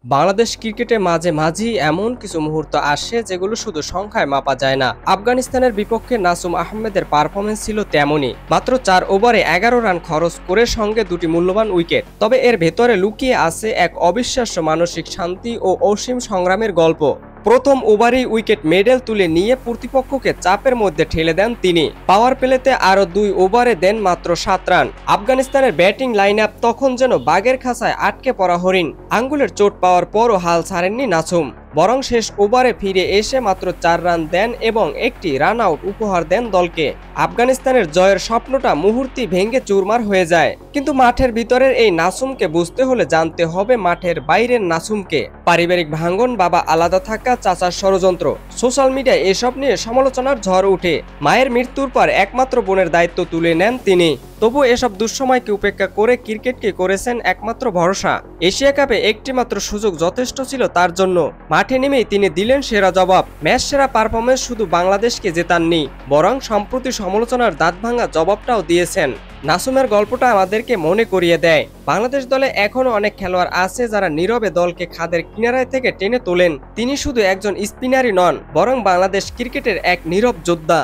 বাংলাদেশ ক্রিকেটে মাঝে মাঝেই এমন কিছু মুহূর্ত আসে যেগুলো শুধু সংখ্যায় মাপা যায় না। আফগানিস্তানের বিপক্ষে নাসুম আহমেদের পারফরমেন্স ছিল তেমনই। মাত্র ৪ ওভারে ১১ রান খরচ করে সঙ্গে দুটি মূল্যবান উইকেট। তবে এর ভেতরে লুকিয়ে আছে এক অবিশ্বাস্য মানসিক শান্তি ও অসীম সংগ্রামের গল্প। প্রথম ওভারেই উইকেট মেডেল তুলে নিয়ে প্রতিপক্ষকে চাপের মধ্যে ঠেলে দেন তিনি। পাওয়ার প্লেতে আরও ২ ওভারে দেন মাত্র ৭ রান। আফগানিস্তানের ব্যাটিং লাইন আপ তখন যেন বাঘের খাঁচায় আটকে পড়া হরিণ। আঙ্গুলের চোট পাওয়ার পরও হাল ছাড়েননি নাসুম, বরং শেষ ওভারে ফিরে এসে মাত্র ৪ রান দেন এবং একটি রান আউট উপহার দেন দলকে। আফগানিস্তানের জয়ের স্বপ্নটা মুহূর্তেই ভেঙে চুরমার হয়ে যায়। কিন্তু মাঠের ভিতরের এই নাসুমকে বুঝতে হলে জানতে হবে মাঠের বাইরের নাসুমকে। পারিবারিক ভাঙ্গন, বাবা আলাদা থাকা, চাচার ষড়যন্ত্র, সোশ্যাল মিডিয়ায় এসব নিয়ে সমালোচনার ঝড় ওঠে। মায়ের মৃত্যুর পর একমাত্র বোনের দায়িত্ব তুলে নেন তিনি। তবু এসব দুঃসময়কে উপেক্ষা করে ক্রিকেটকে করেছেন একমাত্র ভরসা। এশিয়া কাপে একটি মাত্র সুযোগ যথেষ্ট ছিল তার জন্য। মাঠে নেমেই তিনি দিলেন সেরা জবাব। ম্যাচ সেরা পারফরমেন্স শুধু বাংলাদেশকে জেতাননি, বরং সম্প্রতি সমালোচনার দাঁতভাঙা জবাবটাও দিয়েছেন। নাসুমের গল্পটা আমাদেরকে মনে করিয়ে দেয়, বাংলাদেশ দলে এখনও অনেক খেলোয়াড় আছে যারা নীরবে দলকে খাদের কিনারায় থেকে টেনে তোলেন। তিনি শুধু একজন স্পিনারই নন, বরং বাংলাদেশ ক্রিকেটের এক নীরব যোদ্ধা।